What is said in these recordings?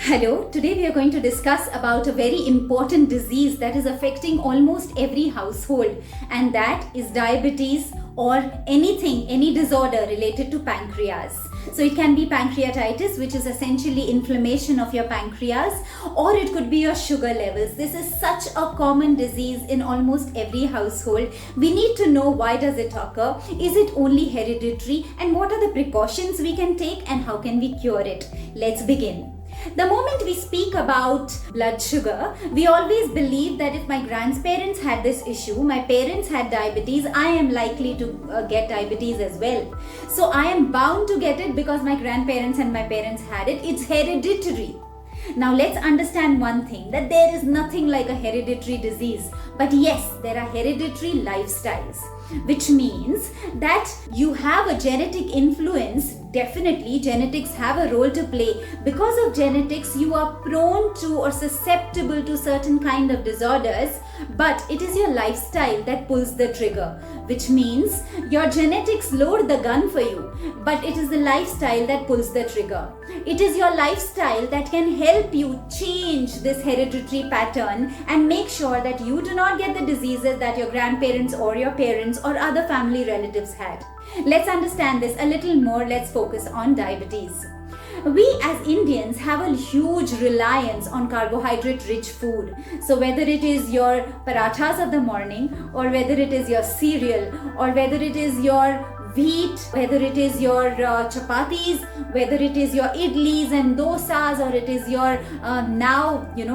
Hello, today we are going to discuss about a very important disease that is affecting almost every household, and that is diabetes or any disorder related to pancreas. So it can be pancreatitis, which is essentially inflammation of your pancreas, or it could be your sugar levels. This is such a common disease in almost every household. We need to know, why does it occur? Is it only hereditary? And what are the precautions we can take and how can we cure it? Let's begin. The moment we speak about blood sugar, we always believe that if my grandparents had this issue, my parents had diabetes, I am likely to get diabetes as well. So I am bound to get it because my grandparents and my parents had it. It's hereditary. Now let's understand one thing, that there is nothing like a hereditary disease. But yes, there are hereditary lifestyles, which means that you have a genetic influence. Definitely, genetics have a role to play. Because of genetics, you are prone to or susceptible to certain kind of disorders, but it is your lifestyle that pulls the trigger, which means your genetics load the gun for you, but it is the lifestyle that pulls the trigger. It is your lifestyle that can help you change this hereditary pattern and make sure that you do not get the diseases that your grandparents or your parents or other family relatives had. Let's understand this a little more. Let's focus on diabetes. We as Indians have a huge reliance on carbohydrate-rich food. So whether it is your parathas of the morning, or whether it is your cereal, or whether it is your wheat, whether it is your chapatis, whether it is your idlis and dosas, or it is your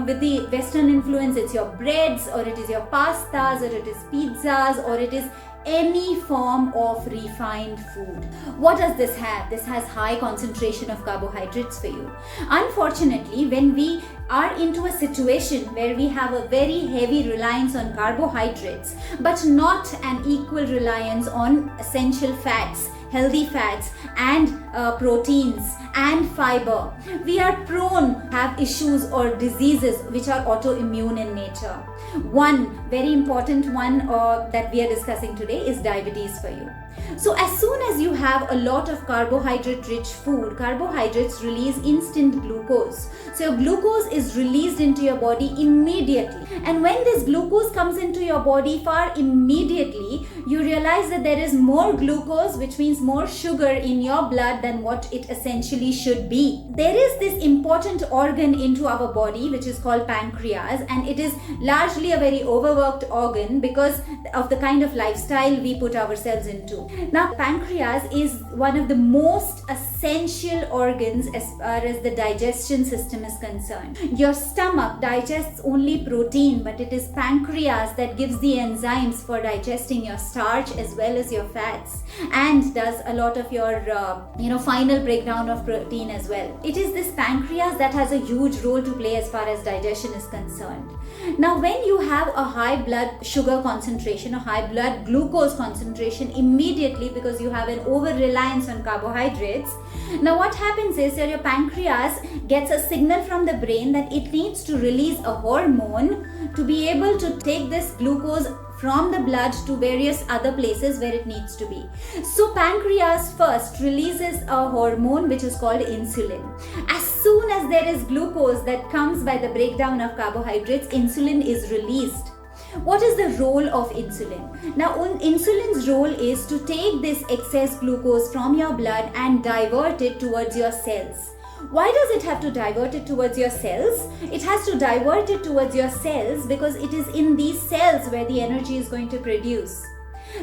with the Western influence, it's your breads, or it is your pastas, or it is pizzas, or it is any form of refined food. What does this have? This has high concentration of carbohydrates for you. Unfortunately, when we are into a situation where we have a very heavy reliance on carbohydrates, but not an equal reliance on essential fats, healthy fats and proteins and fiber, we are prone to have issues or diseases which are autoimmune in nature. One very important one that we are discussing today is diabetes for you. So as soon as you have a lot of carbohydrate-rich food, carbohydrates release instant glucose. So your glucose is released into your body immediately. And when this glucose comes into your body far immediately, you realize that there is more glucose, which means more sugar in your blood than what it essentially should be. There is this important organ into our body which is called pancreas, and it is largely a very overworked organ because of the kind of lifestyle we put ourselves into. Now, pancreas is one of the most essential organs as far as the digestion system is concerned. Your stomach digests only protein, but it is pancreas that gives the enzymes for digesting your starch as well as your fats, and does a lot of your final breakdown of protein as well. It is this pancreas that has a huge role to play as far as digestion is concerned. Now, when you have a high blood sugar concentration or high blood glucose concentration immediately because you have an over reliance on carbohydrates, now what happens is that your pancreas gets a signal from the brain that it needs to release a hormone to be able to take this glucose from the blood to various other places where it needs to be. So pancreas first releases a hormone which is called insulin. As soon as there is glucose that comes by the breakdown of carbohydrates, insulin is released. What is the role of insulin? Now, insulin's role is to take this excess glucose from your blood and divert it towards your cells. Why does it have to divert it towards your cells? It has to divert it towards your cells because it is in these cells where the energy is going to produce.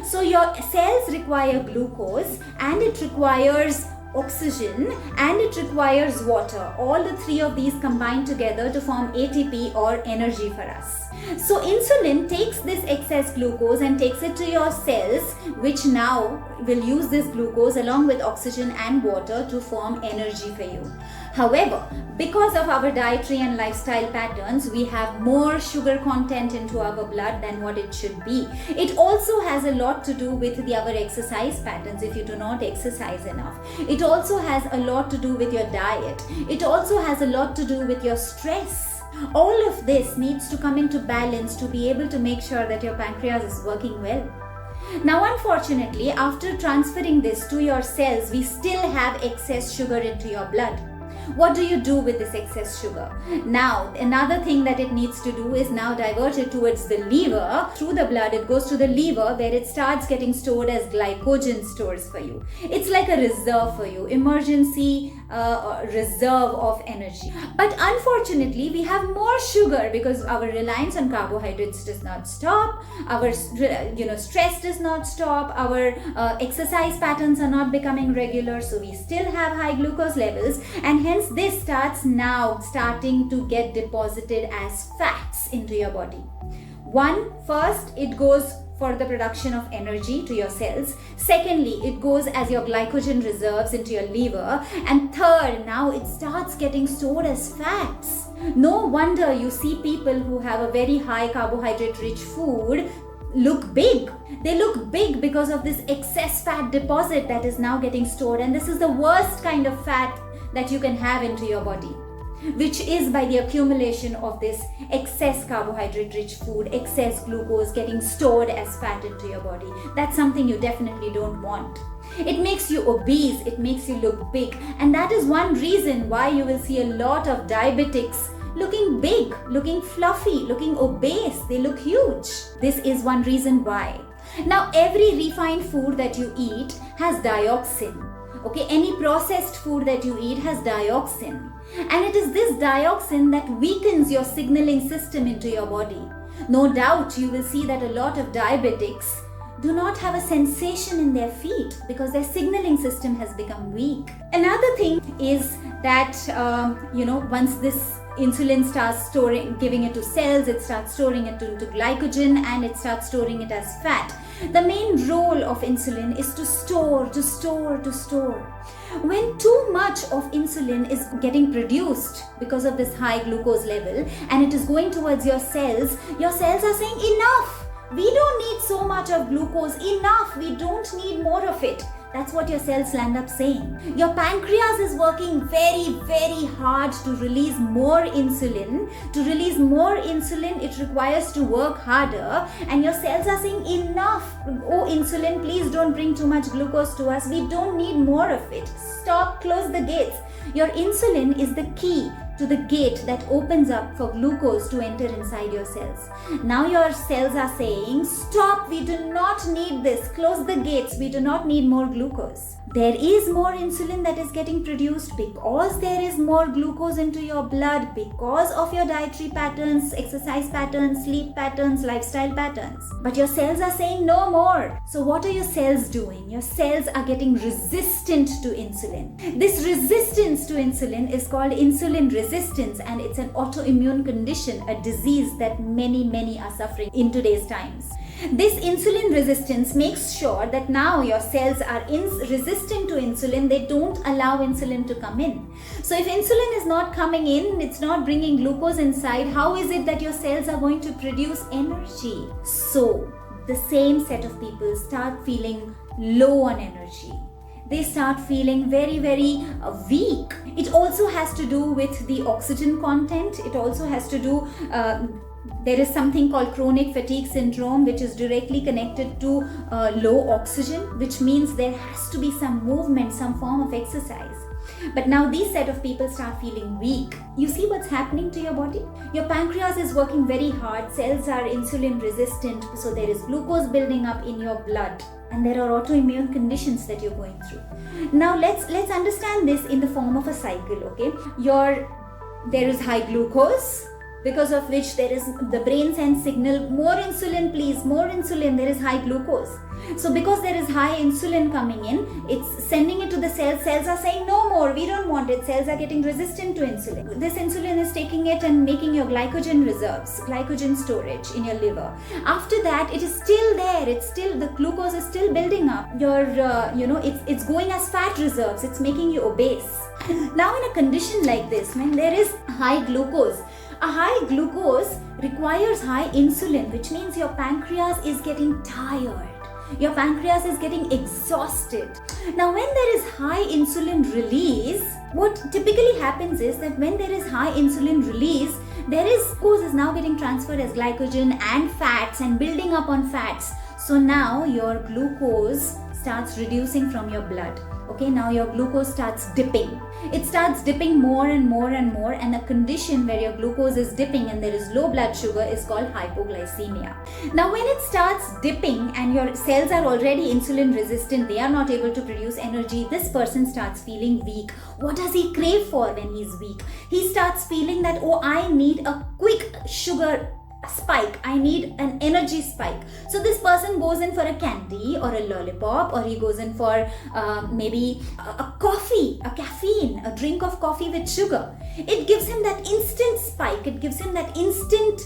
So your cells require glucose, and it requires oxygen, and it requires water. All the three of these combine together to form ATP, or energy for us. So insulin takes this excess glucose and takes it to your cells, which now will use this glucose along with oxygen and water to form energy for you. However, because of our dietary and lifestyle patterns, we have more sugar content into our blood than what it should be. It also has a lot to do with our exercise patterns if you do not exercise enough. It also has a lot to do with your diet. It also has a lot to do with your stress. All of this needs to come into balance to be able to make sure that your pancreas is working well. Now, unfortunately, after transferring this to your cells, we still have excess sugar into your blood. What do you do with this excess sugar? Now, another thing that it needs to do is now divert it towards the liver. Through the blood, it goes to the liver where it starts getting stored as glycogen stores for you. It's like a reserve for you, emergency reserve of energy. But unfortunately, we have more sugar because our reliance on carbohydrates does not stop, our stress does not stop, our exercise patterns are not becoming regular, so we still have high glucose levels, and hence this starting to get deposited as fats into your body. First, it goes for the production of energy to your cells. Secondly, it goes as your glycogen reserves into your liver. And third, now it starts getting stored as fats. No wonder you see people who have a very high carbohydrate rich food look big. They look big because of this excess fat deposit that is now getting stored. And this is the worst kind of fat that you can have into your body, which is by the accumulation of this excess carbohydrate rich food, excess glucose getting stored as fat into your body. That's something you definitely don't want. It makes you obese, it makes you look big, and that is one reason why you will see a lot of diabetics looking big, looking fluffy, looking obese. They look huge. This is one reason why. Now, every refined food that you eat has dioxin. Okay, any processed food that you eat has dioxin. And it is this dioxin that weakens your signaling system into your body. No doubt you will see that a lot of diabetics do not have a sensation in their feet because their signaling system has become weak. Another thing is that, once this insulin starts giving it to cells, it starts storing it into glycogen and it starts storing it as fat. The main role of insulin is to store. When too much of insulin is getting produced because of this high glucose level and it is going towards your cells are saying enough. We don't need so much of glucose, enough. We don't need more of it. That's what your cells land up saying. Your pancreas is working very, very hard to release more insulin. To release more insulin, it requires to work harder. And your cells are saying, enough. Oh, insulin, please don't bring too much glucose to us. We don't need more of it. Stop, close the gates. Your insulin is the key to the gate that opens up for glucose to enter inside your cells. Now your cells are saying, stop, we do not need this. Close the gates, we do not need more glucose. There is more insulin that is getting produced because there is more glucose into your blood because of your dietary patterns, exercise patterns, sleep patterns, lifestyle patterns. But your cells are saying no more. So what are your cells doing? Your cells are getting resistant to insulin. This resistance to insulin is called insulin resistance, and it's an autoimmune condition, a disease that many are suffering in today's times. This insulin resistance makes sure that now your cells are resistant to insulin. They don't allow insulin to come in. So if insulin is not coming in, it's not bringing glucose inside, how is it that your cells are going to produce energy? So the same set of people start feeling low on energy. They start feeling very, very weak. It also has to do with the oxygen content. It also has to do there is something called chronic fatigue syndrome, which is directly connected to low oxygen, which means there has to be some movement, some form of exercise. But now these set of people start feeling weak. You see what's happening to your body? Your pancreas is working very hard. Cells are insulin resistant, so there is glucose building up in your blood. And there are autoimmune conditions that you're going through. Now let's understand this in the form of a cycle, okay? There is high glucose, because of which the brain sends signal, more insulin please, more insulin, there is high glucose. So because there is high insulin coming in, it's sending it to the cells. Cells are saying no more, we don't want it. Cells are getting resistant to insulin. This insulin is taking it and making your glycogen reserves, glycogen storage in your liver. After that, it is still there. The glucose is still building up. It's going as fat reserves. It's making you obese. Now in a condition like this, when there is high glucose, a high glucose requires high insulin, which means your pancreas is getting tired. Your pancreas is getting exhausted. Now, when there is high insulin release, what typically happens is that when there is high insulin release, glucose is now getting transferred as glycogen and fats and building up on fats. So now your glucose starts reducing from your blood. Okay, now your glucose starts dipping. It starts dipping more and more and more, and a condition where your glucose is dipping and there is low blood sugar is called hypoglycemia. Now when it starts dipping and your cells are already insulin resistant, they are not able to produce energy, this person starts feeling weak. What does he crave for when he's weak? He starts feeling that, oh, I need a quick sugar spike, I need an energy spike. So this person goes in for a candy or a lollipop, or he goes in for maybe a coffee, a caffeine, a drink of coffee with sugar. It gives him that instant spike, it gives him that instant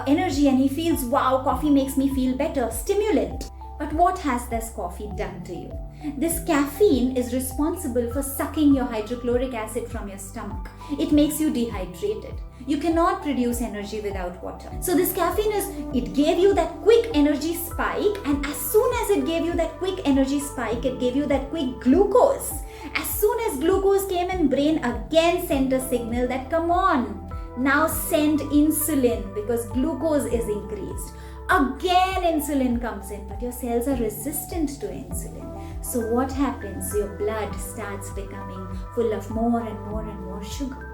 energy, and he feels, wow, coffee makes me feel better, stimulant. But what has this coffee done to you? This caffeine is responsible for sucking your hydrochloric acid from your stomach. It makes you dehydrated. You cannot produce energy without water. So this caffeine it gave you that quick energy spike, and as soon as it gave you that quick energy spike, it gave you that quick glucose. As soon as glucose came in, brain again sent a signal that, come on, now send insulin, because glucose is increased. Again insulin comes in, but your cells are resistant to insulin. So what happens? Your blood starts becoming full of more and more and more sugar.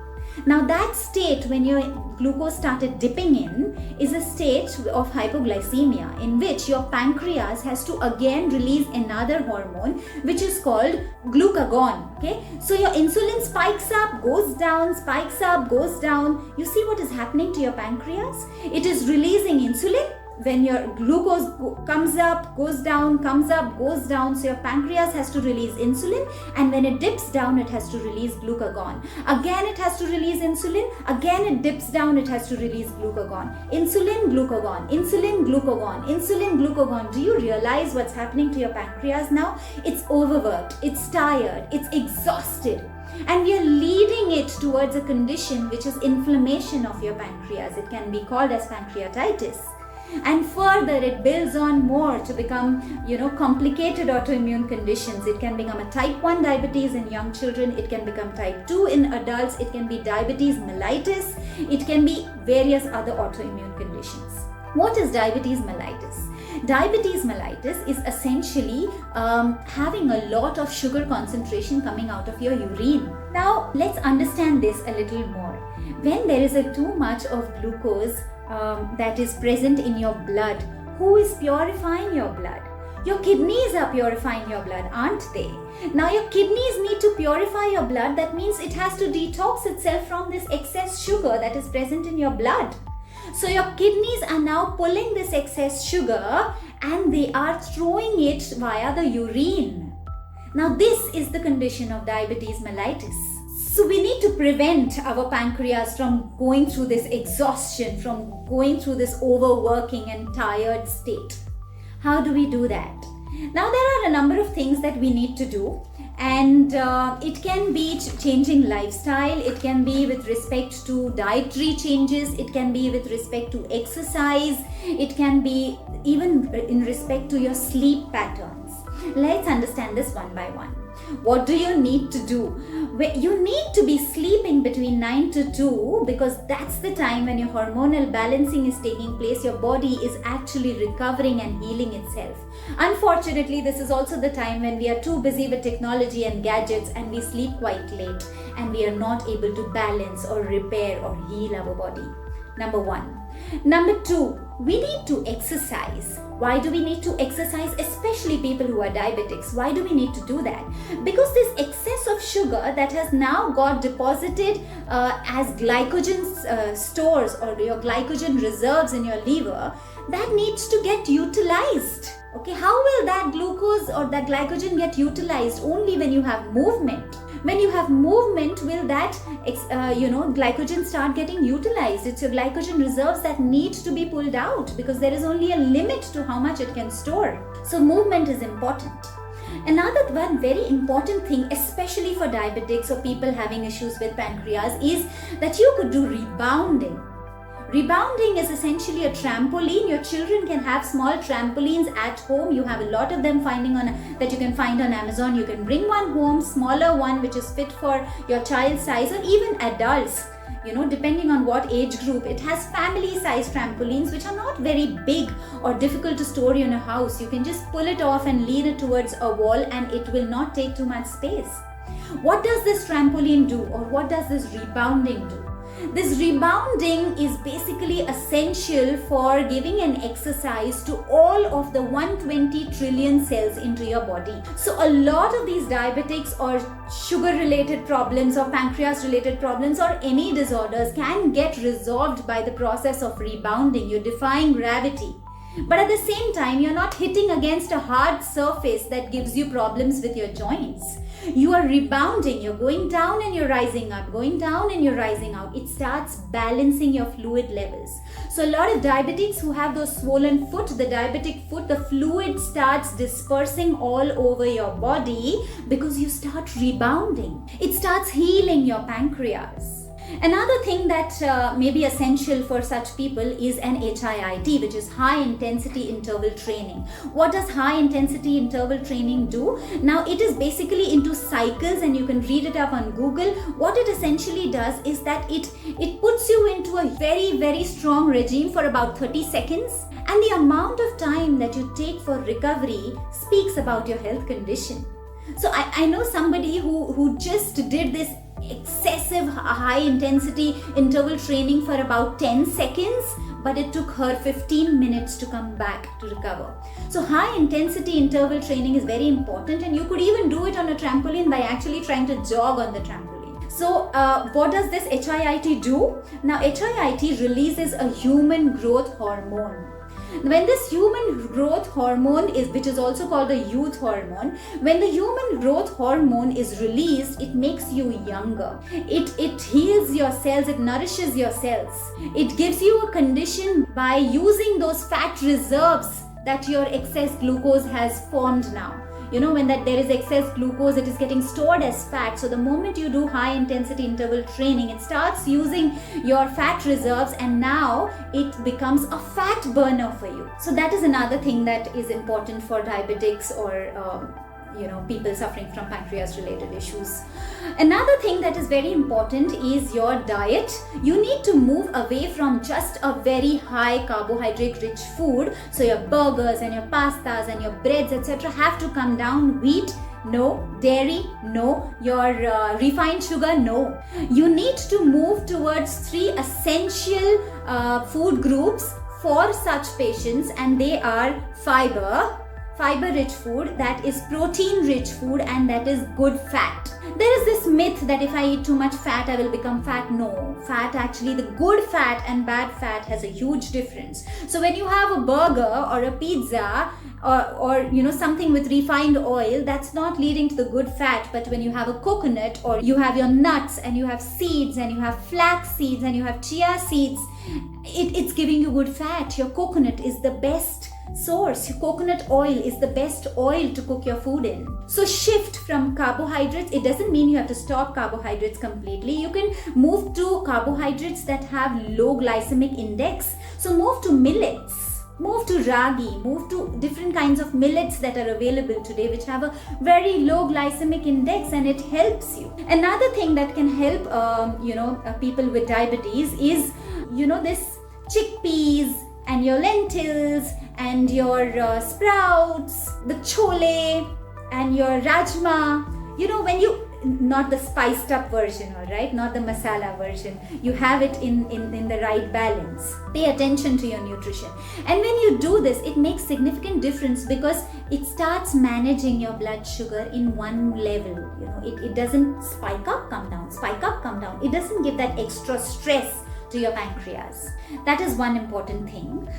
Now that state, when your glucose started dipping in, is a state of hypoglycemia, in which your pancreas has to again release another hormone, which is called glucagon. Okay, so your insulin spikes up, goes down, spikes up, goes down. You see what is happening to your pancreas? It is releasing insulin. When your glucose comes up, goes down, comes up, goes down, so your pancreas has to release insulin, and when it dips down, it has to release glucagon. Again, it has to release insulin. Again, it dips down, it has to release glucagon. Insulin, glucagon, insulin, glucagon, insulin, glucagon. Do you realize what's happening to your pancreas now? It's overworked, it's tired, it's exhausted. And we are leading it towards a condition which is inflammation of your pancreas. It can be called as pancreatitis. And further, it builds on more to become, complicated autoimmune conditions. It can become a type 1 diabetes in young children. It can become type 2 in adults. It can be diabetes mellitus. It can be various other autoimmune conditions. What is diabetes mellitus? Diabetes mellitus is essentially having a lot of sugar concentration coming out of your urine. Now, let's understand this a little more. When there is too much of glucose that is present in your blood, who is purifying your blood? Your kidneys are purifying your blood, aren't they? Now your kidneys need to purify your blood. That means it has to detox itself from this excess sugar that is present in your blood. So your kidneys are now pulling this excess sugar and they are throwing it via the urine. Now this is the condition of diabetes mellitus. So we need to prevent our pancreas from going through this exhaustion, from going through this overworking and tired state. How do we do that? Now there are a number of things that we need to do, and it can be changing lifestyle, it can be with respect to dietary changes, it can be with respect to exercise, it can be even in respect to your sleep patterns. Let's understand this one by one. What do you need to do? You need to be sleeping between 9 to 2, because that's the time when your hormonal balancing is taking place. Your body is actually recovering and healing itself. Unfortunately, this is also the time when we are too busy with technology and gadgets and we sleep quite late and we are not able to balance or repair or heal our body. Number 1. Number 2, we need to exercise. Why do we need to exercise? Especially people who are diabetics. Why do we need to do that? Because this excess of sugar that has now got deposited as glycogen stores or your glycogen reserves in your liver, that needs to get utilized. Okay, how will that glucose or that glycogen get utilized? Only when you have movement. When you have movement, will that glycogen start getting utilized? It's your glycogen reserves that need to be pulled out, because there is only a limit to how much it can store. So movement is important. Another one very important thing, especially for diabetics or people having issues with pancreas, is that you could do rebounding. Rebounding is essentially a trampoline. Your children can have small trampolines at home. You have a lot of them that you can find on Amazon. You can bring one home, smaller one which is fit for your child's size, or even adults. depending on what age group. It has family-sized trampolines which are not very big or difficult to store in a house. You can just pull it off and lean it towards a wall and it will not take too much space. What does this trampoline do, or what does this rebounding do? This rebounding is basically essential for giving an exercise to all of the 120 trillion cells into your body. So a lot of these diabetics or sugar related problems or pancreas related problems or any disorders can get resolved by the process of rebounding. You're defying gravity. But at the same time, you're not hitting against a hard surface that gives you problems with your joints. You are rebounding, you're going down and you're rising up, going down and you're rising out. It starts balancing your fluid levels. So a lot of diabetics who have those swollen foot, the diabetic foot, the fluid starts dispersing all over your body because you start rebounding. It starts healing your pancreas. Another thing that may be essential for such people is an HIIT, which is high intensity interval training. What does high intensity interval training do? Now it is basically into cycles, and you can read it up on Google. What it essentially does is that it puts you into a very, very strong regime for about 30 seconds. And the amount of time that you take for recovery speaks about your health condition. So I know somebody who just did this excessive high intensity interval training for about 10 seconds, but it took her 15 minutes to come back to recover. So high intensity interval training is very important, and you could even do it on a trampoline by actually trying to jog on the trampoline. So what does this HIIT do? Now HIIT releases a human growth hormone. When this human growth hormone which is also called the youth hormone, when the human growth hormone is released, it makes you younger. It heals your cells, it nourishes your cells. It gives you a condition by using those fat reserves that your excess glucose has formed now. When there is excess glucose, it is getting stored as fat. So the moment you do high intensity interval training, it starts using your fat reserves, and now it becomes a fat burner for you. So that is another thing that is important for diabetics or people suffering from pancreas related issues. Another thing that is very important is your diet. You need to move away from just a very high carbohydrate rich food. So your burgers and your pastas and your breads, etc. have to come down. Wheat, no. Dairy, no. Your refined sugar, no. You need to move towards 3 essential food groups for such patients, and they are fiber-rich food, that is protein-rich food, and that is good fat. There is this myth that if I eat too much fat, I will become fat. No, fat actually, the good fat and bad fat has a huge difference. So when you have a burger or a pizza or something with refined oil, that's not leading to the good fat. But when you have a coconut, or you have your nuts and you have seeds and you have flax seeds and you have chia seeds, it's giving you good fat. Your coconut is the best source. Your coconut oil is the best oil to cook your food in. So shift from carbohydrates. It doesn't mean you have to stop carbohydrates completely. You can move to carbohydrates that have low glycemic index. So move to millets, move to ragi, move to different kinds of millets that are available today which have a very low glycemic index, and it helps you. Another thing that can help people with diabetes is this chickpeas and your lentils and your sprouts, the chole and your rajma. When you, not the spiced up version, all right, not the masala version, you have it in the right balance. Pay attention to your nutrition, and when you do this, it makes significant difference because it starts managing your blood sugar in one level. It doesn't spike up, come down, spike up, come down. It doesn't give that extra stress to your pancreas. That is one important thing.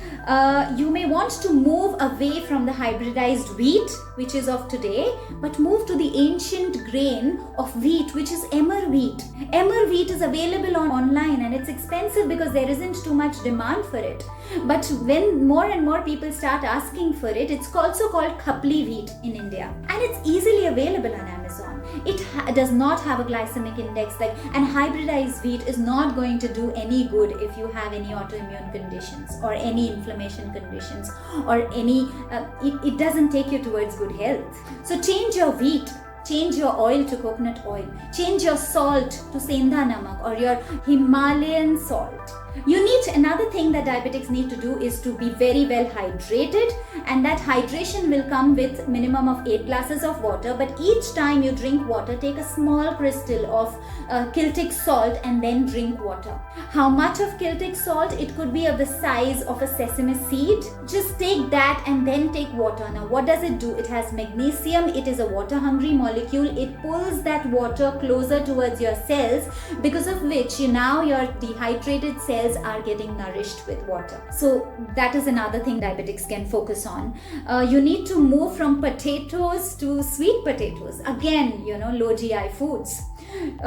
You may want to move away from the hybridized wheat, which is of today, but move to the ancient grain of wheat, which is emmer wheat. Emmer wheat is available online, and it's expensive because there isn't too much demand for it. But when more and more people start asking for it, it's also called khapli wheat in India, and it's easily available on Amazon. It does not have a glycemic index, and hybridized wheat is not going to do any good if you have any autoimmune conditions or any inflammation conditions or any it doesn't take you towards good health. So change your wheat. Change your oil to coconut oil. Change your salt to sendha namak or your Himalayan salt. Another thing that diabetics need to do is to be very well hydrated, and that hydration will come with minimum of 8 glasses of water. But each time you drink water, take a small crystal of Celtic salt and then drink water. How much of Celtic salt? It could be of the size of a sesame seed. Just take that and then take water. Now what does it do? It has magnesium. It is a water hungry molecule. It pulls that water closer towards your cells, because of which now your dehydrated cells are getting nourished with water. So that is another thing diabetics can focus on. You need to move from potatoes to sweet potatoes. Again, low GI foods.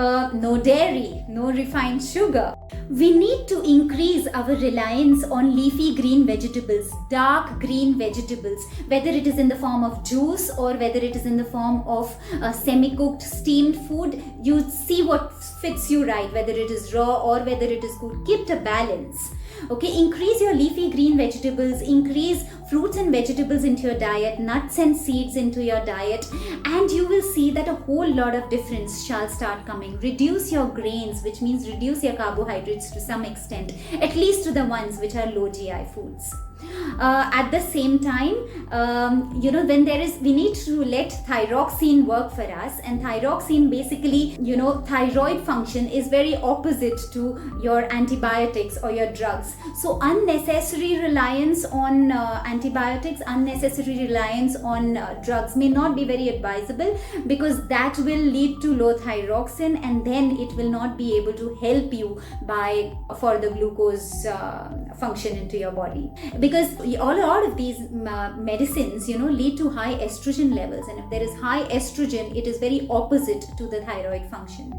No dairy, no refined sugar. We need to increase our reliance on leafy green vegetables, dark green vegetables, whether it is in the form of juice or whether it is in the form of semi-cooked steamed food. You see what fits you right, whether it is raw or whether it is cooked. Keep a balance. Okay, increase your leafy green vegetables, increase fruits and vegetables into your diet, nuts and seeds into your diet, and you will see that a whole lot of difference shall start coming. Reduce your grains, which means reduce your carbohydrates to some extent, at least to the ones which are low GI foods. At the same time, we need to let thyroxine work for us, and thyroxine basically, thyroid function is very opposite to your antibiotics or your drugs. So unnecessary reliance on antibiotics, unnecessary reliance on drugs may not be very advisable, because that will lead to low thyroxine, and then it will not be able to help you for the glucose function into your body, because a lot of these medicines lead to high estrogen levels, and if there is high estrogen, it is very opposite to the thyroid function.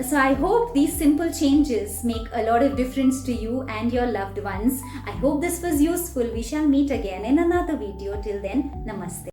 So I hope these simple changes make a lot of difference to you and your loved ones. I hope this was useful. We shall meet again in another video. Till then, namaste.